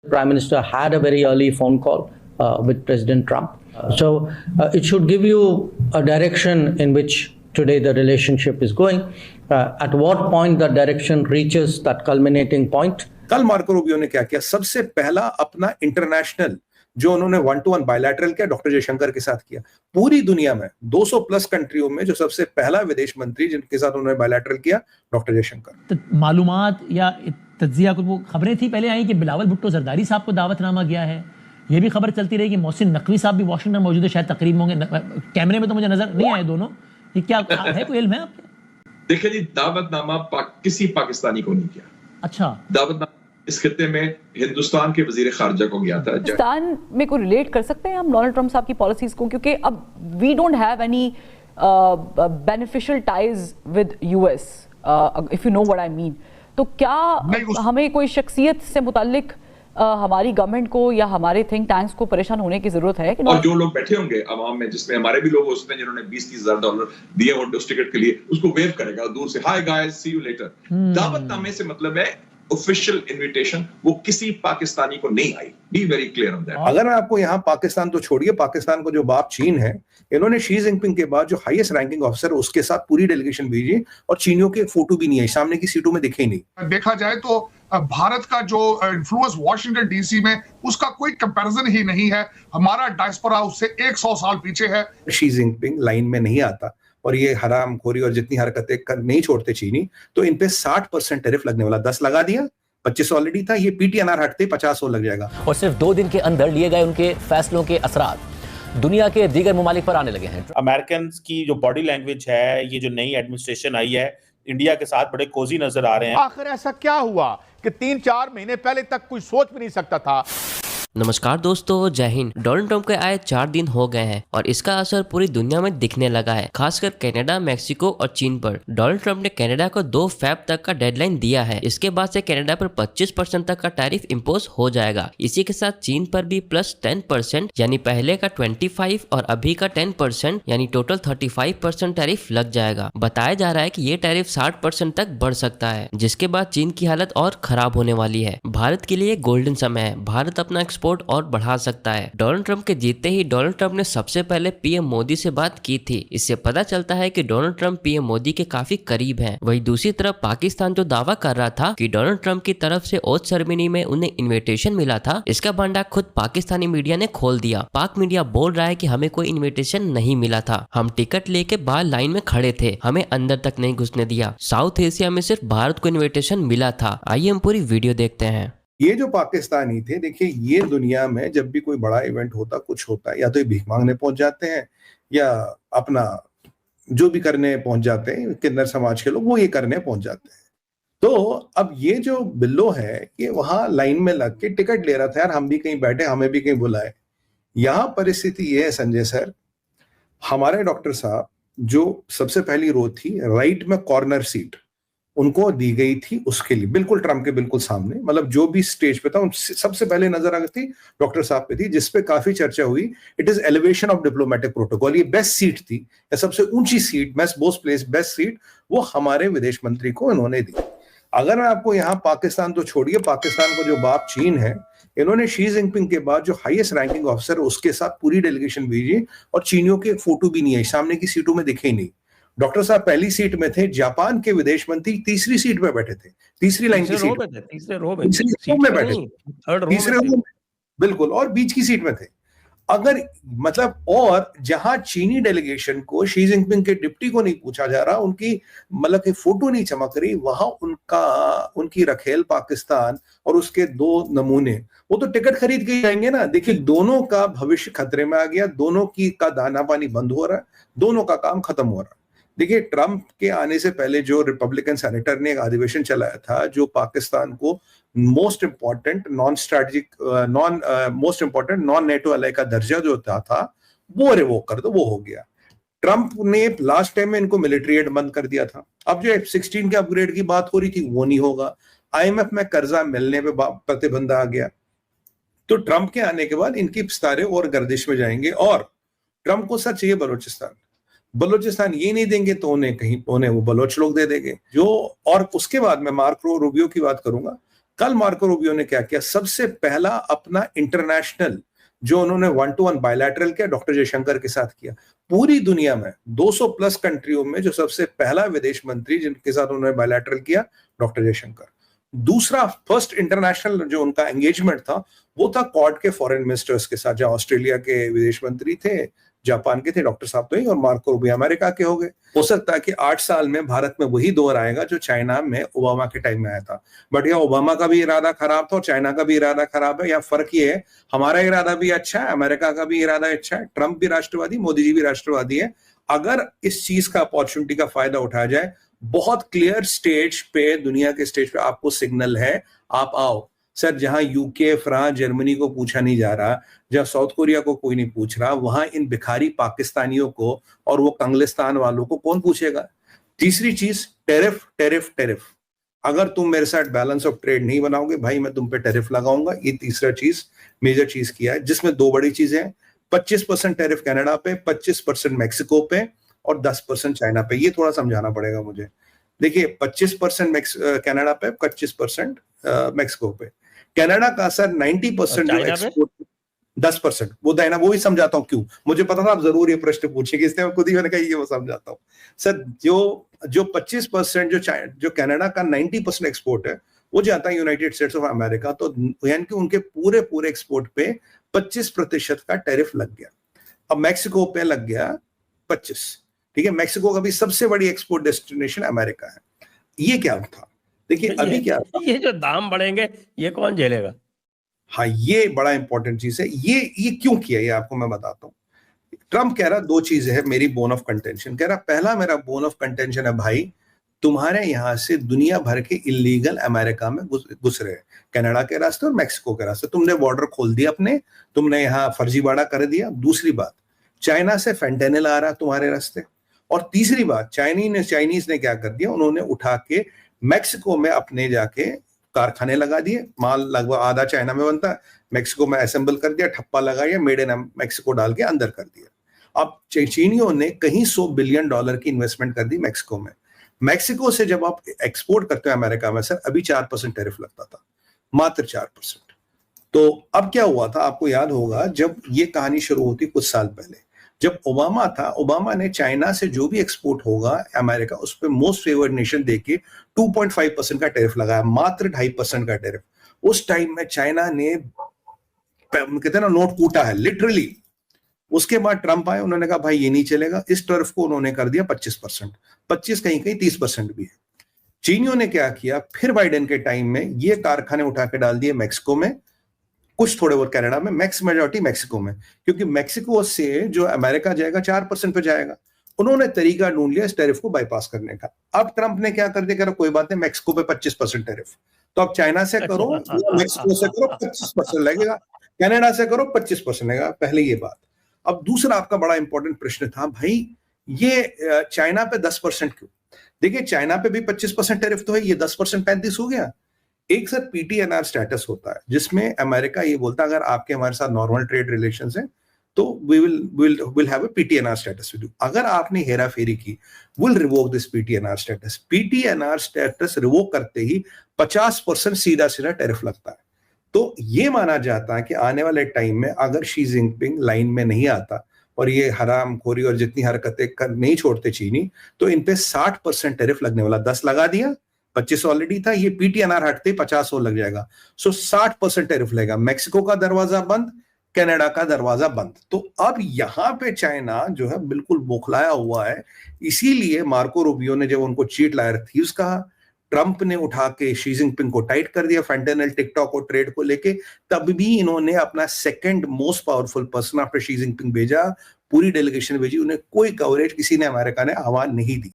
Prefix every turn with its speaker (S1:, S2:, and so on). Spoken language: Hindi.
S1: Prime Minister had a very early phone call with President Trump. It should give you a direction in which today the relationship is going. At what point that direction reaches that culminating point.
S2: कल मार्को रूबियो ने क्या किया? सबसे पहला अपना इंटरनेशनल जो उन्होंने 1-to-1 बायलैटरल किया डॉक्टर जयशंकर के साथ किया। पूरी दुनिया में 200 प्लस कंट्रियों में जो सबसे पहला विदेश मंत्री जिनके साथ उन्होंने बायलैटरल किया डॉक्टर जयशंकर।
S3: मालूमात या तज्जिया को वो खबरें थी पहले आई कि बिलावल भुट्टो जरदारी साहब को दावतनामा गया है। ये भी खबर चलती रही कि मोहसिन नकवी साहब भी वाशिंगटन मौजूद है, शायद तकरीब होंगे। कैमरे में तो मुझे नजर नहीं आए दोनों। ये क्या है, कोई इल्म है आपके?
S4: देखिए जी, दावतनामा किसी पाकिस्तानी को नहीं किया।
S3: अच्छा,
S4: दावतनामा इस खित्ते में हिंदुस्तान के वजीर खारजा को गया था।
S5: पाकिस्तान में को रिलेट कर सकते हैं हम डोनाल्ड ट्रंप साहब की पॉलिसीज को, क्योंकि अब we don't have any beneficial ties with US, if you know what I mean. तो क्या हमें कोई शख्सियत से मुताल्लिक हमारी गवर्नमेंट को या हमारे थिंक टैंक्स को परेशान होने की जरूरत है कि?
S4: और जो लोग बैठे होंगे अवाम में, जिसमें हमारे भी लोग हो सकते हैं जिन्होंने 20-30 हजार डॉलर दिए हो उस टिकट के लिए, उसको वेव करेगा दूर से, hi guys see you later. दावतनामे से मतलब है ऑफिशियल इनविटेशन, वो किसी पाकिस्तानी को नहीं आई। Be very clear on that.
S2: अगर मैं आपको यहाँ पाकिस्तान तो छोड़िए, पाकिस्तान को जो बाप चीन है, इन्होंने शी जिनपिंग के बाद जो हाईएस्ट रैंकिंग ऑफिसर उसके साथ पूरी डेलीगेशन भेजी और चीनियों के फोटो भी नहीं है, सामने की सीटों में दिखे ही नहीं।
S6: देखा जाए तो भारत का जो इन्फ्लुएंस वॉशिंगटन डीसी में, उसका कोई कंपैरिजन ही नहीं है। हमारा डायस्पोरा उससे 100 साल पीछे है।
S2: शी जिनपिंग लाइन में नहीं आता और ये हरामखोरी और जितनी हरकतें कर नहीं छोड़ते चीनी, तो इन पे 60% टैरिफ लगने वाला। 10 लगा दिया, 25 ऑलरेडी था, ये पीटीएनआर हटते 50 लग जाएगा।
S7: और सिर्फ 2 दिन के अंदर लिए गए उनके फैसलों के असरात दुनिया के दीगर ममालिक पर आने लगे हैं।
S8: अमेरिकन की जो बॉडी लैंग्वेज है, ये जो नई एडमिनिस्ट्रेशन आई है, इंडिया के साथ बड़े कोजी नजर आ रहे हैं।
S9: आखिर ऐसा क्या हुआ कि 3-4 महीने पहले तक कोई सोच भी नहीं सकता था।
S10: नमस्कार दोस्तों, जय हिंद। डोनाल्ड ट्रंप के आए 4 दिन हो गए हैं और इसका असर पूरी दुनिया में दिखने लगा है, खासकर कनाडा, मैक्सिको और चीन पर। डोनाल्ड ट्रंप ने कनाडा को 2 फ़रवरी तक का डेडलाइन दिया है। इसके बाद से कनाडा पर 25% तक का टैरिफ इम्पोज हो जाएगा। इसी के साथ चीन पर भी प्लस 10% यानी पहले का 25 और अभी का 10% यानी टोटल 35% टैरिफ लग जाएगा। बताया जा रहा है कि ये टैरिफ 60% तक बढ़ सकता है, जिसके बाद चीन की हालत और खराब होने वाली है। भारत के लिए गोल्डन समय है, भारत अपना एक्सपोर्ट और बढ़ा सकता है। डोनाल्ड ट्रंप के जीतते ही डोनाल्ड ट्रंप ने सबसे पहले पीएम मोदी से बात की थी। इससे पता चलता है कि डोनाल्ड ट्रंप पीएम मोदी के काफी करीब हैं। वहीं दूसरी तरफ पाकिस्तान जो दावा कर रहा था कि डोनाल्ड ट्रंप की तरफ से ओथ सेरेमनी में उन्हें इन्विटेशन मिला था, इसका भांडा खुद पाकिस्तानी मीडिया ने खोल दिया। पाक मीडिया बोल रहा है कि हमें कोई इन्विटेशन नहीं मिला था, हम टिकट लेके बाहर लाइन में खड़े थे, हमें अंदर तक नहीं घुसने दिया। साउथ एशिया में सिर्फ भारत को इन्विटेशन मिला था। आइए हम पूरी वीडियो देखते हैं।
S2: ये जो पाकिस्तानी थे, देखिए ये दुनिया में जब भी कोई बड़ा इवेंट होता, कुछ होता है, या तो ये भीख मांगने पहुंच जाते हैं या अपना जो भी करने पहुंच जाते हैं, किन्नर समाज के लोग वो ये करने पहुंच जाते हैं। तो अब ये जो बिल्लो है, ये वहां लाइन में लग के टिकट ले रहा था, यार हम भी कहीं बैठे, हमें भी कहीं बुलाए। यहाँ परिस्थिति ये है संजय सर, हमारे डॉक्टर साहब जो सबसे पहली रो थी राइट में कॉर्नर सीट उनको दी गई थी, उसके लिए बिल्कुल ट्रंप के बिल्कुल सामने, मतलब जो भी स्टेज पे था सबसे पहले नजर आ गई थी डॉक्टर साहब पे थी, जिसपे काफी चर्चा हुई। It is elevation of diplomatic protocol. ये बेस्ट सीट थी, या सबसे ऊंची seat, most place best seat, वो हमारे विदेश मंत्री को इन्होंने दी। अगर मैं आपको यहाँ पाकिस्तान तो छोड़िए, पाकिस्तान को जो बाप चीन है, इन्होंने शी जिनपिंग के बाद जो हाईएस्ट रैंकिंग ऑफिसर उसके साथ पूरी डेलीगेशन भेजी और चीनियों के फोटो भी नहीं है, सामने की सीटों में दिखे ही नहीं। डॉक्टर साहब पहली सीट में थे, जापान के विदेश मंत्री तीसरी सीट पे बैठे थे, तीसरी लाइन की सीट, तीसरे रो में बैठे थे, तीसरे रो में बिल्कुल, और बीच की सीट में थे। अगर मतलब, और जहां चीनी डेलीगेशन को शी जिनपिंग के डिप्टी को नहीं पूछा जा रहा, उनकी मतलब की फोटो नहीं चमक रही, वहां उनकी रखेल पाकिस्तान और उसके 2 नमूने, वो तो टिकट खरीद के जाएंगे ना। देखिए दोनों का भविष्य खतरे में आ गया, दोनों की का दाना पानी बंद हो रहा है, दोनों का काम खत्म हो रहा है। देखिए ट्रंप के आने से पहले जो रिपब्लिकन सेनेटर ने एक अधिवेशन चलाया था, जो पाकिस्तान को मोस्ट इंपॉर्टेंट नॉन नेटो अलाय का दर्जा जो था वो रिवोक कर दो, वो हो गया। ट्रंप ने लास्ट टाइम में इनको मिलिट्री एड बंद कर दिया था। अब जो F-16 के अपग्रेड की बात हो रही थी वो नहीं होगा। IMF में कर्जा मिलने पे प्रतिबंध आ गया। तो ट्रंप के आने के बाद इनकी सितारे और गर्दिश में जाएंगे। और ट्रंप को सच चाहिए बलोचिस्तान ये नहीं देंगे तो उन्हें वो बलोच लोग दे देंगे जो। और उसके बाद मैं मार्को रूबियो की बात करूंगा। कल मार्को रूबियो ने क्या किया, सबसे पहला अपना इंटरनेशनल जो उन्होंने 1-to-1 बायलैटरल किया डॉक्टर जयशंकर के साथ किया। पूरी दुनिया में 200 प्लस कंट्रियों में जो सबसे पहला विदेश मंत्री जिनके साथ उन्होंने बायलैटरल किया, डॉक्टर जयशंकर। दूसरा फर्स्ट इंटरनेशनल जो उनका एंगेजमेंट था वो था क्वाड के फॉरेन मिनिस्टर्स के साथ, जहां ऑस्ट्रेलिया के विदेश मंत्री थे, जापान के थे डॉक्टर साहब तो ही, और मार्को रूबियो अमेरिका के हो गए। हो सकता है कि 8 साल में भारत में वही दौर आएगा जो चाइना में ओबामा के टाइम में आया था। बट यह ओबामा का भी इरादा खराब था और चाइना का भी इरादा खराब है। यहाँ फर्क ये है, हमारा इरादा भी अच्छा है, अमेरिका का भी इरादा अच्छा है, ट्रंप भी राष्ट्रवादी, मोदी जी भी राष्ट्रवादी है। अगर इस चीज का अपॉर्चुनिटी का फायदा उठाया जाए, बहुत क्लियर स्टेज पे, दुनिया के स्टेज पे आपको सिग्नल है, आप आओ। सर, जहां यूके, फ्रांस, जर्मनी को पूछा नहीं जा रहा, जहां साउथ कोरिया को कोई नहीं पूछ रहा, वहां इन भिखारी पाकिस्तानियों को और वो कंगलिस्तान वालों को कौन पूछेगा? तीसरी चीज, टेरिफ टेरिफ टेरिफ। अगर तुम मेरे साथ बैलेंस ऑफ ट्रेड नहीं बनाओगे भाई, मैं तुम पे टेरिफ लगाऊंगा। ये तीसरा चीज, मेजर चीज किया है, जिसमें 2 बड़ी चीजें हैं। 25% टेरिफ कनाडा पे, 25% मैक्सिको पे और 10% चाइना पे। ये थोड़ा समझाना पड़ेगा मुझे। देखिए, 25% कनाडा पे, 25% मैक्सिको पे। कनाडा का सर 90% जो एक्सपोर्ट, 10%, वो देना, वो भी समझाता हूँ क्यों। मुझे पता था आप जरूर ये प्रश्न पूछेंगे, इसलिए मैं खुद ही मैंने कहा ये वो समझाता हूँ। सर, जो 25% जो कनाडा का 90% एक्सपोर्ट है वो जाता है यूनाइटेड स्टेट्स ऑफ अमेरिका, तो यानी कि उनके पूरे एक्सपोर्ट पे 25% का टैरिफ लग गया। अब मैक्सिको पे लग गया 25, ठीक है। मैक्सिको का भी सबसे बड़ी एक्सपोर्ट डेस्टिनेशन अमेरिका है। ये क्या था? देखिए अभी क्या था,
S11: ये जो दाम बढ़ेंगे ये कौन झेलेगा?
S2: हाँ, ये बड़ा इंपॉर्टेंट चीज है। ये क्यों किया, ये आपको मैं बताता हूँ। ट्रम्प कह रहा 2 चीजें है मेरी बोन ऑफ कंटेंशन। कह रहा पहला मेरा बोन ऑफ कंटेंशन है भाई, तुम्हारे यहां से दुनिया भर के इलीगल अमेरिका में घुस रहे हैं, कनाडा के रास्ते और मैक्सिको के रास्ते। तुमने बॉर्डर खोल दिया अपने, तुमने यहाँ फर्जीवाड़ा कर दिया। दूसरी बात, चाइना से फेंटेनिल आ रहा तुम्हारे रास्ते। और तीसरी बात, चाइनीज ने क्या कर दिया, उन्होंने उठा के मैक्सिको में अपने जाके कारखाने लगा दिए। माल लगभग आधा चाइना में बनता है, मैक्सिको में असेंबल कर दिया, ठप्पा लगाया, मेड इन मैक्सिको डाल के अंदर कर दिया। अब चीनियों ने कहीं $100 बिलियन की इन्वेस्टमेंट कर दी मैक्सिको में। मैक्सिको से जब आप एक्सपोर्ट करते हो अमेरिका में, सर अभी 4% टैरिफ लगता था, मात्र 4%। तो अब क्या हुआ था, आपको याद होगा जब ये कहानी शुरू होती कुछ साल पहले, जब ओबामा था, ओबामा ने चाइना से जो भी एक्सपोर्ट होगा अमेरिका, उस पर मोस्ट फेवर्ड नेशन देके 2.5% का टैरिफ लगाया, मात्र 2.5% का टैरिफ। उस टाइम में चाइना ने कहते हैं ना नोट कूटा है लिटरली। उसके बाद ट्रंप आए, उन्होंने कहा भाई ये नहीं चलेगा, इस टर्फ को उन्होंने कर दिया 25%, 25 कहीं 30% भी है। चीनियों ने क्या किया, फिर बाइडेन के टाइम में ये कारखाने उठा के डाल दिए मैक्सिको में, कुछ थोड़े बहुत कनाडा में, मैक्स मेजॉरिटी मैक्सिको में, क्योंकि मैक्सिको से जो अमेरिका जाएगा 4% पे जाएगा। उन्होंने तरीका ढूंढ लिया इस टैरिफ को बाईपास करने का। अब ट्रंप ने क्या कर दिया, कह रहा कोई बात नहीं, मैक्सिको पे 25% टैरिफ, तो अब चाइना से करो, मैक्सिको से करो 25% लगेगा, कनाडा से करो 25% लगेगा। पहले ये बात। अब दूसरा आपका बड़ा इंपॉर्टेंट प्रश्न था, भाई ये चाइना पे 10% क्यों? देखिए चाइना पे भी 25% टैरिफ तो है, ये 10% 35 हो गया। एक सर पीटीएनआर स्टेटस होता है, जिसमें अमेरिका ये बोलता है अगर आपके हमारे साथ नॉर्मल ट्रेड रिलेशंस हैं तो we will have a PTNR status with you. अगर आपने हेरा फेरी की, will revoke this PTNR status. PTNR status revoke करते ही 50% सीधा टैरिफ लगता है। तो ये माना जाता है कि आने वाले टाइम में अगर शी जिनपिंग लाइन में नहीं आता और ये हरामखोरी और जितनी हरकतें नहीं छोड़ते चीनी, तो इन पे 60% टैरिफ लगने वाला। 10 लगा दिया, 25 ऑलरेडी था, ये पीटीएनआर हटते 50 और लग जाएगा। सो 60% टैरिफ लगेगा। मैक्सिको का दरवाजा बंद, कनाडा का दरवाजा बंद। तो अब यहां पे चाइना जो है बिल्कुल बौखलाया हुआ है। इसीलिए मार्को रूबियो ने जब उनको चीट लायर थीव्स कहा, ट्रंप ने उठा के शी जिनपिंग को टाइट कर दिया फेंटेनिल, टिकटॉक और ट्रेड को लेके, तब भी इन्होंने अपना second most powerful person after Xi Jinping भेजा, पूरी डेलीगेशन भेजी, उन्हें कोई कवरेज किसी ने अमेरिका ने आवाज नहीं दी।